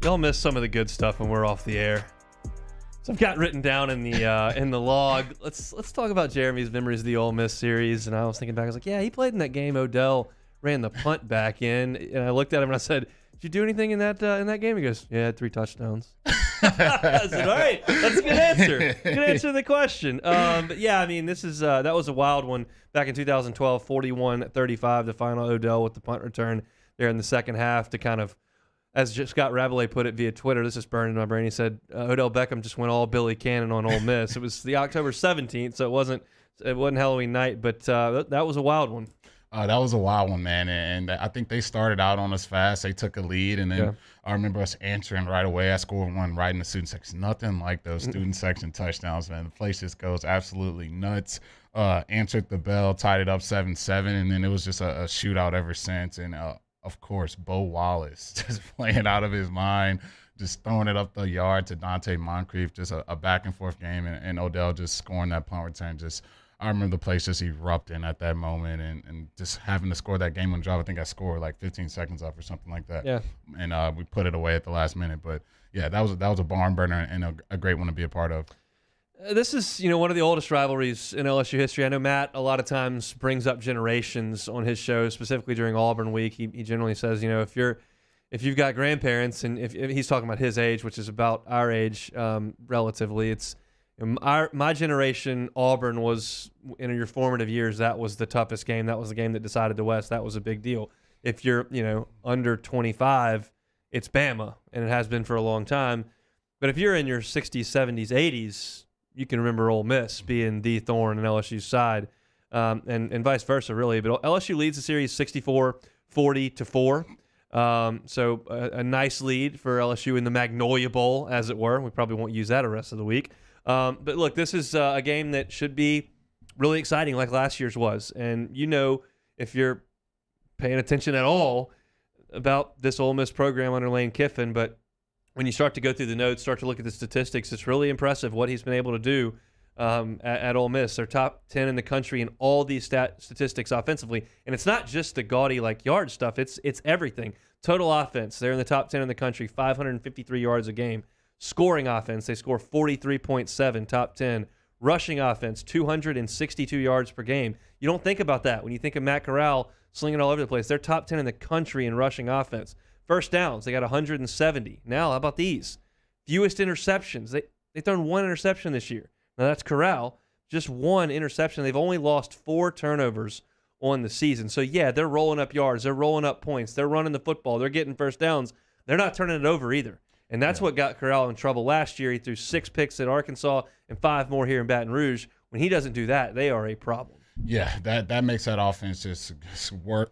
Y'all miss some of the good stuff when we're off the air. So I've got written down in the log. Let's talk about Jeremy's memories of the Ole Miss series. And I was thinking back. I was like, yeah, he played in that game. Odell ran the punt back in, and I looked at him and I said, "Did you do anything in that game?" He goes, "Yeah, I had 3 touchdowns." I said, "All right, that's a good answer. Good answer to the question." But yeah, I mean, that was a wild one back in 2012, 41-35, the final Odell with the punt return there in the second half to kind of, as Scott Rabelais put it via Twitter, this is burned in my brain. He said Odell Beckham just went all Billy Cannon on Ole Miss. It was the October 17th, so it wasn't Halloween night, but that was a wild one. That was a wild one, man. And I think they started out on us fast. They took a lead, and then I remember us answering right away. I scored one right in the student section. Nothing like those student section touchdowns, man. The place just goes absolutely nuts. Answered the bell, tied it up 7-7, and then it was just a shootout ever since. And, of course, Bo Wallace just playing out of his mind, just throwing it up the yard to Dante Moncrief, just a back-and-forth game, and Odell just scoring that punt return. I remember the place just erupting at that moment and just having to score that game-winning drive. I think I scored like 15 seconds off or something like that. Yeah. And we put it away at the last minute. But, yeah, that was a barn burner and a great one to be a part of. This is, one of the oldest rivalries in LSU history. I know Matt a lot of times brings up generations on his show, specifically during Auburn week. He generally says, if you've got grandparents, and if he's talking about his age, which is about our age relatively, it's my generation. Auburn was, in your formative years, that was the toughest game. That was the game that decided the West. That was a big deal. If you're under 25, it's Bama, and it has been for a long time. But if you're in your 60s, 70s, 80s, you can remember Ole Miss being the thorn on LSU's side, and vice versa, really. But LSU leads the series 64-40-4. So a nice lead for LSU in the Magnolia Bowl, as it were. We probably won't use that the rest of the week. But look, this is a game that should be really exciting, like last year's was. And if you're paying attention at all about this Ole Miss program under Lane Kiffin, but when you start to go through the notes, start to look at the statistics, it's really impressive what he's been able to do at Ole Miss. They're top 10 in the country in all these statistics offensively. And it's not just the gaudy yard stuff. It's everything. Total offense, they're in the top 10 in the country, 553 yards a game. Scoring offense, they score 43.7, top 10. Rushing offense, 262 yards per game. You don't think about that when you think of Matt Corral slinging all over the place. They're top 10 in the country in rushing offense. First downs, they got 170. Now, how about these? Fewest interceptions. They've thrown 1 interception this year. Now, that's Corral. Just 1 interception. They've only lost 4 turnovers on the season. So, yeah, they're rolling up yards. They're rolling up points. They're running the football. They're getting first downs. They're not turning it over either. And that's what got Corral in trouble last year. He threw 6 picks at Arkansas and 5 more here in Baton Rouge. When he doesn't do that, they are a problem. Yeah, that makes that offense just work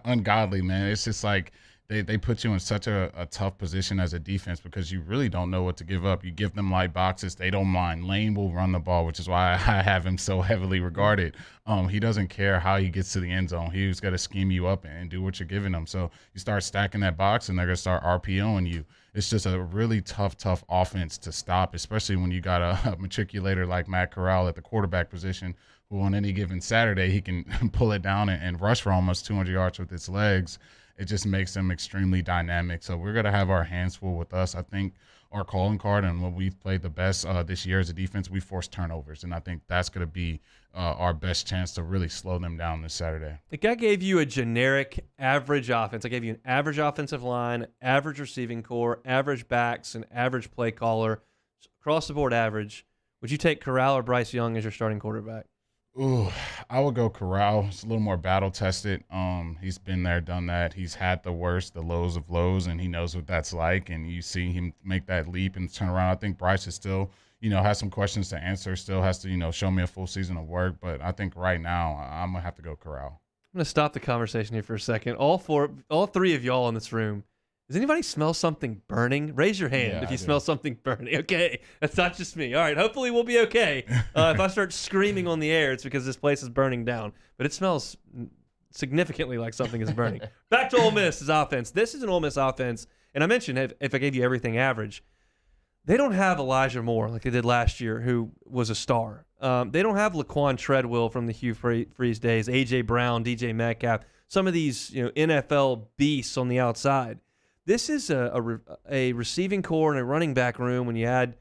ungodly, man. It's just like they put you in such a tough position as a defense because you really don't know what to give up. You give them light boxes, they don't mind. Lane will run the ball, which is why I have him so heavily regarded. He doesn't care how he gets to the end zone. He's got to scheme you up and do what you're giving him. So you start stacking that box, and they're going to start RPOing you. It's just a really tough offense to stop, especially when you got a matriculator like Matt Corral at the quarterback position, who on any given Saturday he can pull it down and rush for almost 200 yards with his legs. It just makes them extremely dynamic. So we're going to have our hands full with us. I think our calling card and what we've played the best this year as a defense, we force turnovers. And I think that's going to be our best chance to really slow them down this Saturday. Like I gave you a generic average offense. I gave you an average offensive line, average receiving core, average backs, and average play caller. Across the board average. Would you take Corral or Bryce Young as your starting quarterback? Ooh, I would go Corral. He's a little more battle-tested. He's been there, done that. He's had the worst, the lows of lows, and he knows what that's like. And you see him make that leap and turn around. I think Bryce is still, has some questions to answer, still has to, show me a full season of work. But I think right now I'm going to have to go Corral. I'm going to stop the conversation here for a second. All 3 of y'all in this room, does anybody smell something burning? Raise your hand if you smell something burning. Okay, that's not just me. All right, hopefully we'll be okay. If I start screaming on the air, it's because this place is burning down. But it smells significantly like something is burning. Back to Ole Miss's offense. This is an Ole Miss offense, and I mentioned if I gave you everything average, they don't have Elijah Moore like they did last year, who was a star. They don't have Laquan Treadwell from the Hugh Freeze days, A.J. Brown, DJ Metcalf, some of these NFL beasts on the outside. this is a receiving core and a running back room when you add,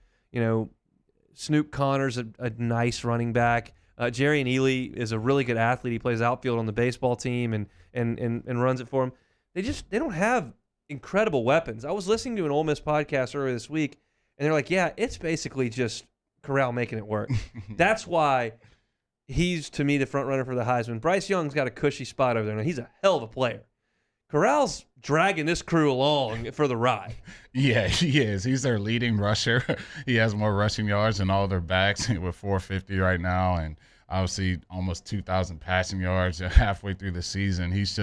Snoop Connor's a nice running back. Jerry and Ely is a really good athlete. He plays outfield on the baseball team and runs it for him. They don't have incredible weapons. I was listening to an Ole Miss podcast earlier this week, and they're like, yeah, it's basically just Corral making it work. That's why he's, to me, the front runner for the Heisman. Bryce Young's got a cushy spot over there. Now, he's a hell of a player. Corral's dragging this crew along for the ride. Yeah, he is. He's their leading rusher. He has more rushing yards than all their backs with 450 right now, and obviously almost 2,000 passing yards halfway through the season. He's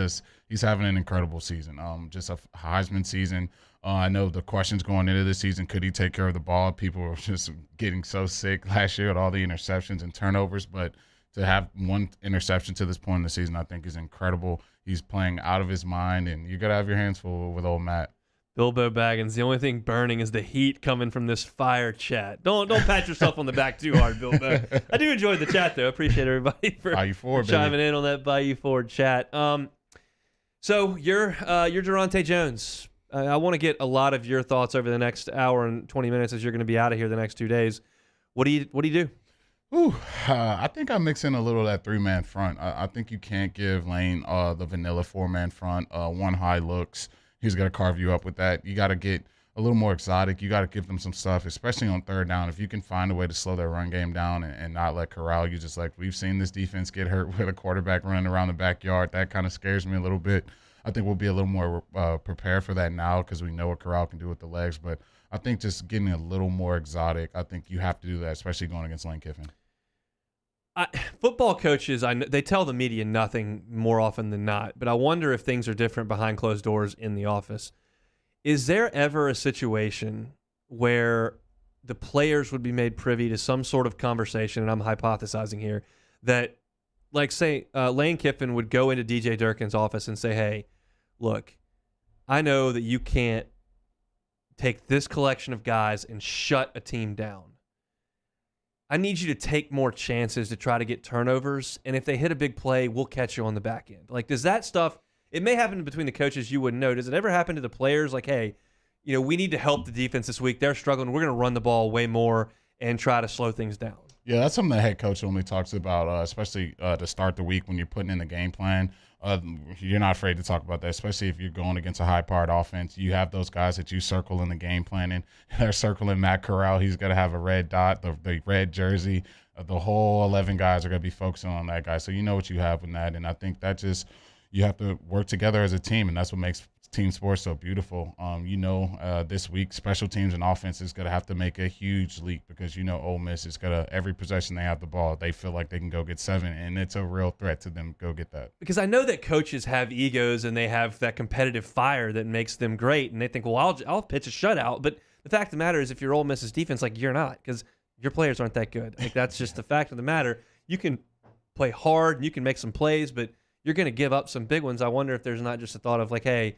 having an incredible season. Just a Heisman season. I know the questions going into this season, could he take care of the ball? People were just getting so sick last year with all the interceptions and turnovers, but to have one interception to this point in the season, I think is incredible. He's playing out of his mind, and you got to have your hands full with old Matt. Bilbo Baggins, the only thing burning is the heat coming from this fire chat. Don't pat yourself on the back too hard, Bilbo. I do enjoy the chat, though. I appreciate everybody for chiming in on that Bayou Ford chat. So you're Durante Jones. I want to get a lot of your thoughts over the next hour and 20 minutes as you're going to be out of here the next 2 days. What do you do? I think I mix in a little of that 3-man front. I think you can't give Lane the vanilla 4-man front. One high looks. He's going to carve you up with that. You got to get a little more exotic. You got to give them some stuff, especially on third down. If you can find a way to slow their run game down and not let Corral, we've seen this defense get hurt with a quarterback running around the backyard. That kind of scares me a little bit. I think we'll be a little more prepared for that now because we know what Corral can do with the legs. But I think just getting a little more exotic, I think you have to do that, especially going against Lane Kiffin. Football coaches, they tell the media nothing more often than not, but I wonder if things are different behind closed doors in the office. Is there ever a situation where the players would be made privy to some sort of conversation, and I'm hypothesizing here, that, like, say, Lane Kiffin would go into DJ Durkin's office and say, hey, look, I know that you can't take this collection of guys and shut a team down. I need you to take more chances to try to get turnovers, and if they hit a big play, we'll catch you on the back end. Like, does that stuff, it may happen between the coaches, you wouldn't know. Does it ever happen to the players? Like, hey, we need to help the defense this week. They're struggling. We're going to run the ball way more and try to slow things down. Yeah, that's something the head coach only talks about, especially to start the week when you're putting in the game plan. You're not afraid to talk about that, especially if you're going against a high-powered offense. You have those guys that you circle in the game plan, and they're circling Matt Corral. He's going to have a red dot, the red jersey. The whole 11 guys are going to be focusing on that guy. So you know what you have with that, and I think that just you have to work together as a team, and that's what makes team sports so beautiful. This week, special teams and offense is going to have to make a huge leap because Ole Miss is going to, every possession they have the ball, they feel like they can go get 7, and it's a real threat to them go get that. Because I know that coaches have egos and they have that competitive fire that makes them great, and they think, well, I'll pitch a shutout. But the fact of the matter is, if you're Ole Miss's defense, like, you're not, because your players aren't that good. Like, that's just the fact of the matter. You can play hard and you can make some plays, but you're going to give up some big ones. I wonder if there's not just a thought of, like, hey,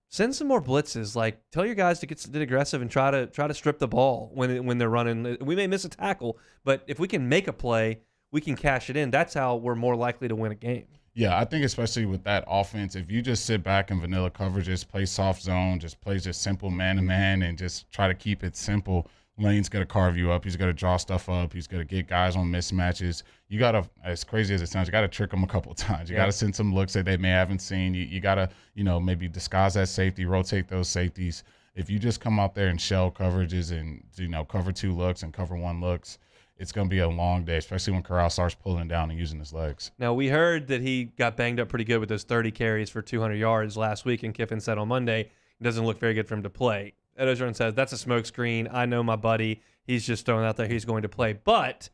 send some more blitzes. Like, tell your guys to get aggressive and try to strip the ball when they're running. We may miss a tackle, but if we can make a play, we can cash it in. That's how we're more likely to win a game. Yeah, I think especially with that offense, if you just sit back in vanilla coverages, play soft zone, just play just simple man-to-man and just try to keep it simple, Lane's going to carve you up. He's going to draw stuff up. He's going to get guys on mismatches. You got to, as crazy as it sounds, you got to trick them a couple of times. You got to send some looks that they may haven't seen. You got to, maybe disguise that safety, rotate those safeties. If you just come out there and shell coverages and, cover 2 looks and cover 1 looks, it's going to be a long day, especially when Corral starts pulling down and using his legs. Now, we heard that he got banged up pretty good with those 30 carries for 200 yards last week, and Kiffin said on Monday it doesn't look very good for him to play. Ed Ogeron says, that's a smokescreen. I know my buddy. He's just throwing out there he's going to play. But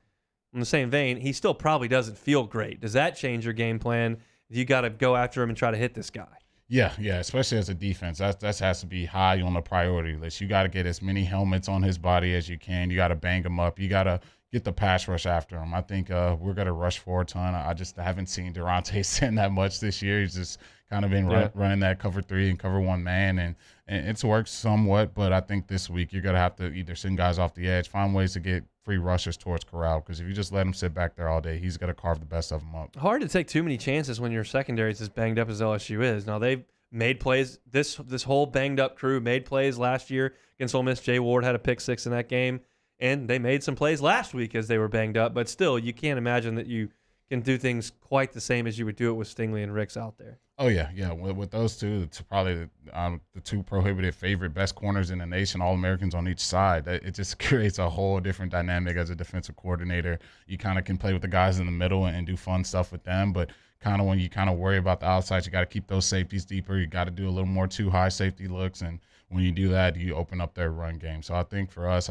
in the same vein, he still probably doesn't feel great. Does that change your game plan? You got to go after him and try to hit this guy. Yeah, especially as a defense. That has to be high on the priority list. You got to get as many helmets on his body as you can. You got to bang him up. You got to get the pass rush after him. I think we're going to rush for a ton. I just haven't seen Durante send that much this year. He's just kind of been running that cover 3 and cover 1 man, and it's worked somewhat. But I think this week you're going to have to either send guys off the edge, find ways to get free rushers towards Corral, because if you just let him sit back there all day, he's going to carve the best of them up. Hard to take too many chances when your secondary is as banged up as LSU is. Now, they've made plays. This whole banged up crew made plays last year against Ole Miss. Jay Ward had a pick six in that game, and they made some plays last week as they were banged up. But still, you can't imagine that you can do things quite the same as you would do it with Stingley and Ricks out there. Oh yeah, yeah. With those two, it's probably the two prohibited favorite best corners in the nation, All Americans on each side. It just creates a whole different dynamic as a defensive coordinator. You kind of can play with the guys in the middle and do fun stuff with them, but kind of when you kind of worry about the outside, you got to keep those safeties deeper. You got to do a little more too high safety looks, and when you do that, you open up their run game. So I think for us,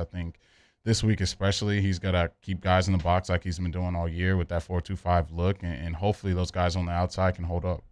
this week especially, he's got to keep guys in the box like he's been doing all year with that 4-2-5 look, and hopefully those guys on the outside can hold up.